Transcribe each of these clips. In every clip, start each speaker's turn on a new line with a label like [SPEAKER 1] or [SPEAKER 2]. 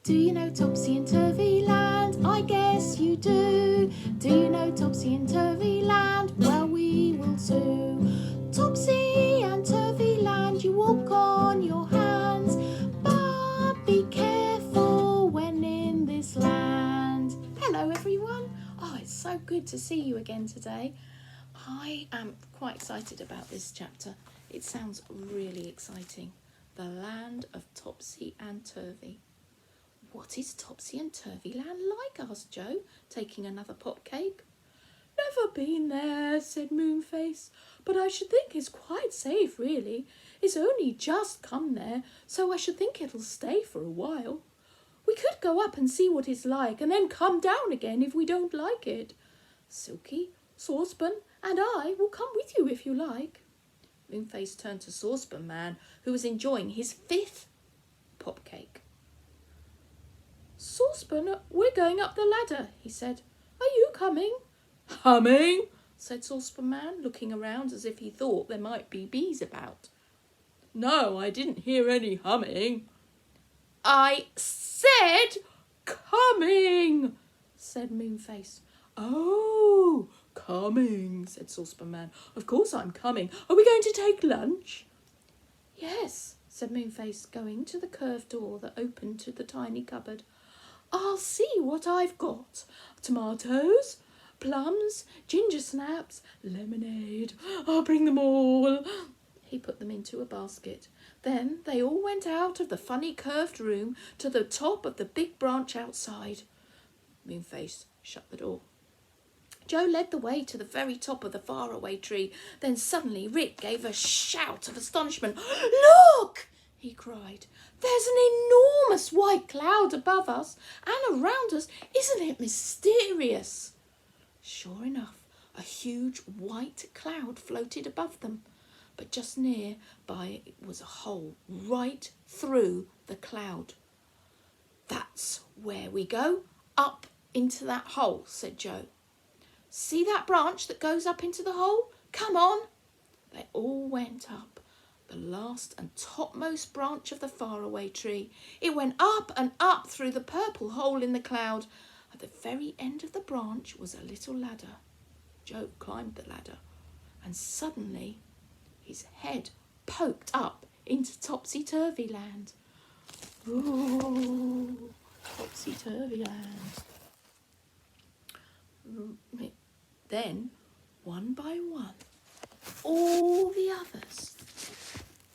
[SPEAKER 1] Do you know Topsy and Turvy Land? I guess you do. Do you know Topsy and Turvy Land? Well, we will too. Topsy and Turvy Land, you walk on your hands, but be careful when in this land. Hello everyone. Oh, it's so good to see you again today. I am quite excited about this chapter. It sounds really exciting. The land of Topsy and Turvy. What is Topsy and Turvy Land like? Asked Joe, taking another pop cake. Never been there, said Moonface, but I should think it's quite safe, really. It's only just come there, so I should think it'll stay for a while. We could go up and see what it's like, and then come down again if we don't like it. Silky, Saucepan, and I will come with you if you like. Moonface turned to Saucepan Man, who was enjoying his 5th pop cake. Saucepan, we're going up the ladder, he said. Are you coming? Humming, said Saucepan Man, looking around as if he thought there might be bees about. No, I didn't hear any humming. I said coming, said Moonface. Oh, coming, said Saucepan Man. Of course I'm coming. Are we going to take lunch? Yes, said Moonface, going to the curved door that opened to the tiny cupboard. I'll see what I've got. Tomatoes, plums, ginger snaps, lemonade. I'll bring them all. He put them into a basket. Then they all went out of the funny curved room to the top of the big branch outside. Moonface shut the door. Joe led the way to the very top of the Faraway Tree. Then suddenly Rick gave a shout of astonishment. Look! He cried. There's an enormous white cloud above us and around us. Isn't it mysterious? Sure enough, a huge white cloud floated above them, but just near by was a hole right through the cloud. That's where we go, up into that hole, said Joe. See that branch that goes up into the hole? Come on. They all went up the last and topmost branch of the Faraway Tree. It went up and up through the purple hole in the cloud. At the very end of the branch was a little ladder. Joe climbed the ladder, and suddenly his head poked up into Topsy-Turvy Land. Ooh, Topsy-Turvy Land. Then, one by one, all the others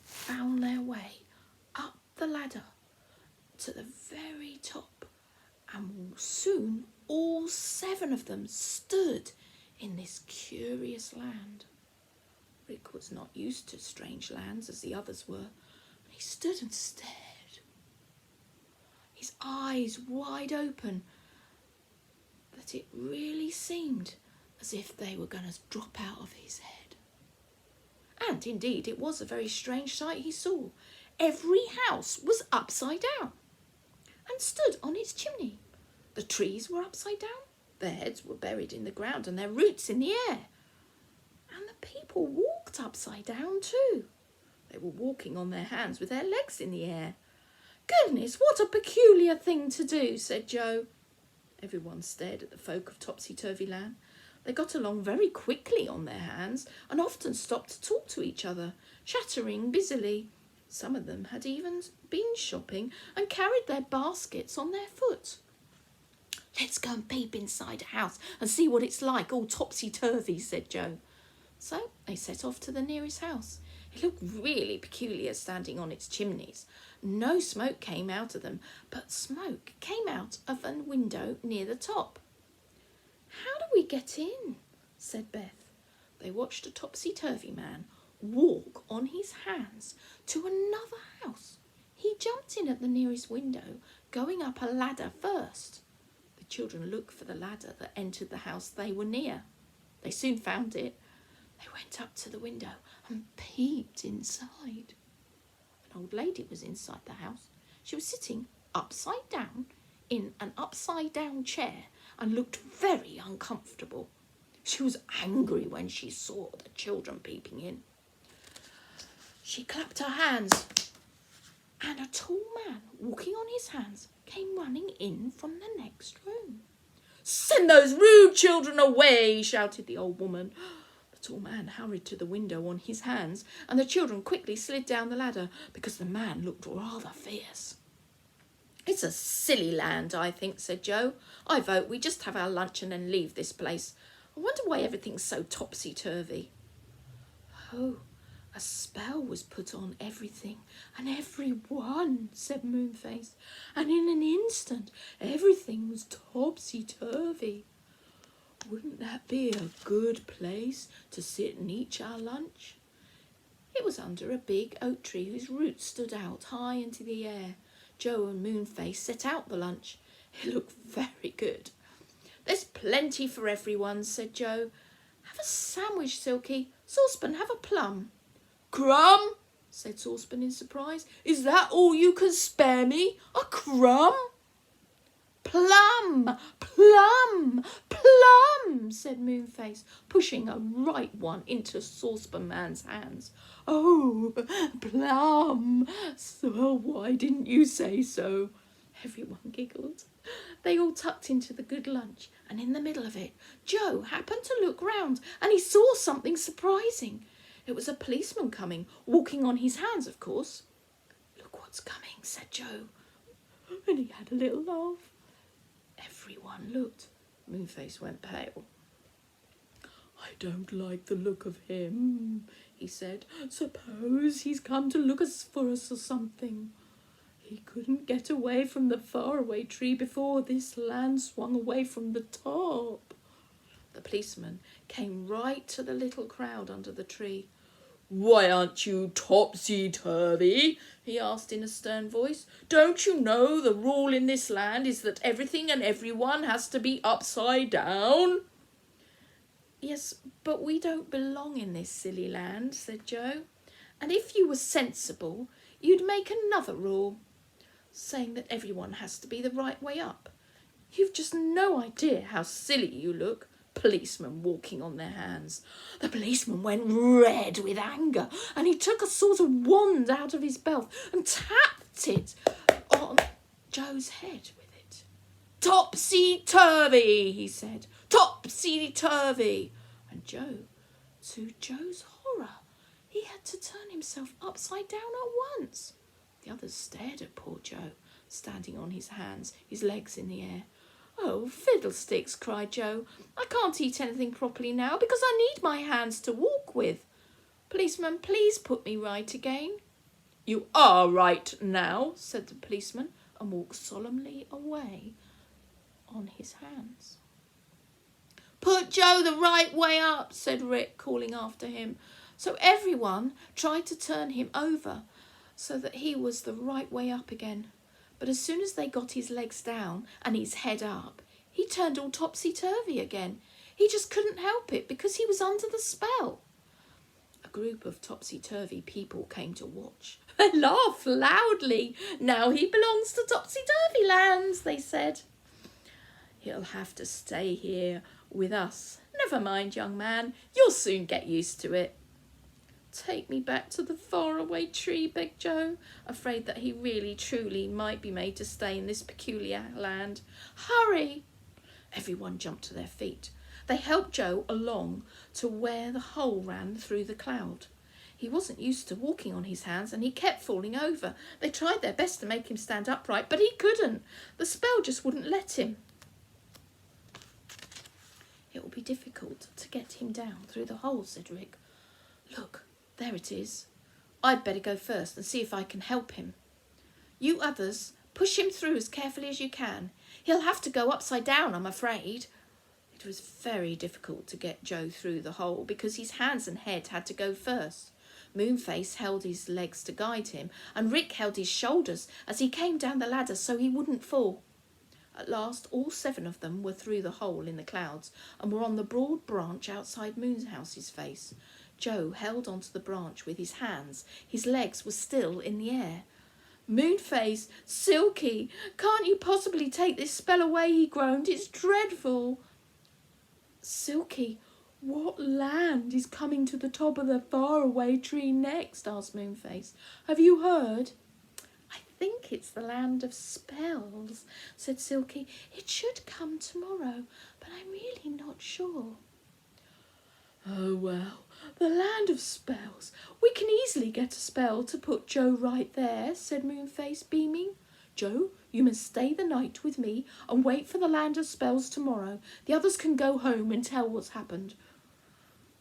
[SPEAKER 1] found their way up the ladder to the very top, and soon all 7 of them stood in this curious land. Rick was not used to strange lands as the others were. He stood and stared, his eyes wide open, that it really seemed as if they were going to drop out of his head. And indeed, it was a very strange sight he saw. Every house was upside down and stood on its chimney. The trees were upside down. Their heads were buried in the ground and their roots in the air. And the people walked upside down too. They were walking on their hands with their legs in the air. Goodness, what a peculiar thing to do, said Joe. Everyone stared at the folk of Topsy-Turvy Land. They got along very quickly on their hands and often stopped to talk to each other, chattering busily. Some of them had even been shopping and carried their baskets on their foot. Let's go and peep inside a house and see what it's like, all topsy-turvy, said Joe. So they set off to the nearest house. It looked really peculiar standing on its chimneys. No smoke came out of them, but smoke came out of a window near the top. How do we get in? Said Beth. They watched a Topsy-Turvy Man walk on his hands to another house. He jumped in at the nearest window, going up a ladder first. The children looked for the ladder that entered the house they were near. They soon found it. They went up to the window and peeped inside. An old lady was inside the house. She was sitting upside down in an upside-down chair and looked very uncomfortable. She was angry when she saw the children peeping in. She clapped her hands, and a tall man walking on his hands came running in from the next room. "Send those rude children away," shouted the old woman. The tall man hurried to the window on his hands, and the children quickly slid down the ladder because the man looked rather fierce. "It's a silly land, I think," said Joe. "I vote we just have our luncheon and leave this place. I wonder why everything's so topsy-turvy." "Oh, a spell was put on everything and everyone," said Moonface, "and in an instant everything was topsy-turvy. Wouldn't that be a good place to sit and eat our lunch?" It was under a big oak tree whose roots stood out high into the air. Joe and Moonface set out the lunch. It looked very good. "There's plenty for everyone," said Joe. "Have a sandwich, Silky. Saucepan, have a plum." "Crumb?" said Saucepan in surprise. "Is that all you can spare me? A crumb?" "Plum, plum, plum," said Moonface, pushing a ripe one into Saucepan Man's hands. "Oh, plum! So why didn't you say so?" Everyone giggled. They all tucked into the good lunch, and in the middle of it, Joe happened to look round, and he saw something surprising. It was a policeman coming, walking on his hands, of course. "Look what's coming," said Joe, and he had a little laugh. Everyone looked. Moonface went pale. "I don't like the look of him," he said. "Suppose he's come to look for us or something. He couldn't get away from the faraway tree before this land swung away from the top." The policeman came right to the little crowd under the tree. "Why aren't you topsy-turvy?" he asked in a stern voice. "Don't you know the rule in this land is that everything and everyone has to be upside down?" "Yes, but we don't belong in this silly land," said Joe. "And if you were sensible, you'd make another rule, saying that everyone has to be the right way up. You've just no idea how silly you look. Policemen walking on their hands." The policeman went red with anger, and he took a sort of wand out of his belt and tapped it on Joe's head with it. "Topsy-turvy," he said. "Topsy-turvy." And to Joe's horror, he had to turn himself upside down at once. The others stared at poor Joe, standing on his hands, his legs in the air. "Oh, fiddlesticks," cried Joe. "I can't eat anything properly now because I need my hands to walk with. Policeman, please put me right again." "You are right now," said the policeman, and walked solemnly away on his hands. "Put Joe the right way up," said Rick, calling after him. So everyone tried to turn him over so that he was the right way up again. But as soon as they got his legs down and his head up, he turned all topsy-turvy again. He just couldn't help it because he was under the spell. A group of topsy-turvy people came to watch. They laughed loudly. "Now he belongs to topsy-turvy lands," they said. "He'll have to stay here with us. Never mind, young man. You'll soon get used to it." "Take me back to the faraway tree," begged Joe, afraid that he really, truly might be made to stay in this peculiar land. "Hurry!" Everyone jumped to their feet. They helped Joe along to where the hole ran through the cloud. He wasn't used to walking on his hands and he kept falling over. They tried their best to make him stand upright, but he couldn't. The spell just wouldn't let him. "It will be difficult to get him down through the hole," said Rick. "Look, there it is. I'd better go first and see if I can help him. You others, push him through as carefully as you can. He'll have to go upside down, I'm afraid." It was very difficult to get Joe through the hole because his hands and head had to go first. Moonface held his legs to guide him, and Rick held his shoulders as he came down the ladder so he wouldn't fall. At last, all 7 of them were through the hole in the clouds and were on the broad branch outside Moonhouse's face. Joe held onto the branch with his hands. His legs were still in the air. "Moonface, Silky, can't you possibly take this spell away?" he groaned. "It's dreadful." "Silky, what land is coming to the top of the faraway tree next?" asked Moonface. "Have you heard?" "I think it's the land of spells, said Silky. It should come tomorrow, but I'm really not sure. Oh, well, the land of spells. We can easily get a spell to put Joe right there, said Moonface, beaming. Joe, you must stay the night with me and wait for the land of spells tomorrow. The others can go home and tell what's happened.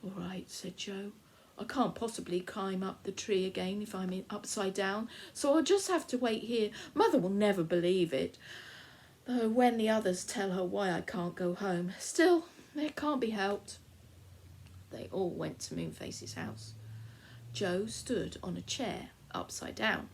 [SPEAKER 1] All right, said Joe. I can't possibly climb up the tree again if I'm upside down, so I'll just have to wait here. Mother will never believe it, though when the others tell her why I can't go home. Still, it can't be helped. They all went to Moonface's house. Joe stood on a chair, upside down.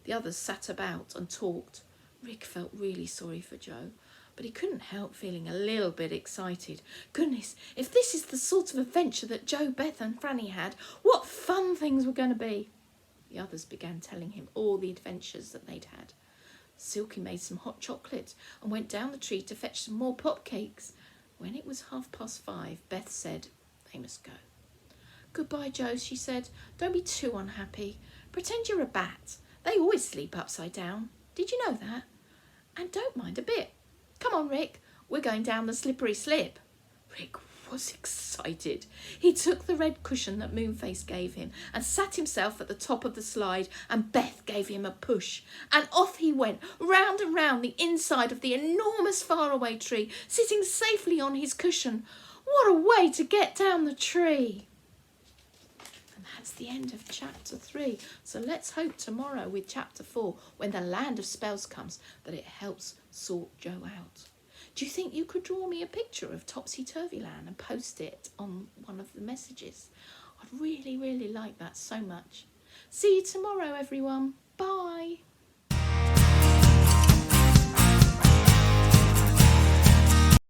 [SPEAKER 1] The others sat about and talked. Rick felt really sorry for Joe, but he couldn't help feeling a little bit excited. Goodness, if this is the sort of adventure that Joe, Beth and Frannie had, what fun things were going to be. The others began telling him all the adventures that they'd had. Silky made some hot chocolate and went down the tree to fetch some more pop cakes. When it was 5:30, Beth said they must go. Goodbye, Joe, she said. Don't be too unhappy. Pretend you're a bat. They always sleep upside down. Did you know that? And don't mind a bit. Come on, Rick. We're going down the slippery slip. Rick was excited. He took the red cushion that Moonface gave him and sat himself at the top of the slide, and Beth gave him a push. And off he went, round and round the inside of the enormous Faraway Tree, sitting safely on his cushion. What a way to get down the tree! And that's the end of chapter 3. So let's hope tomorrow with chapter 4, when the land of spells comes, that it helps sort Joe out. Do you think you could draw me a picture of Topsy-Turvy Land and post it on one of the messages? I'd really, really like that so much. See you tomorrow, everyone.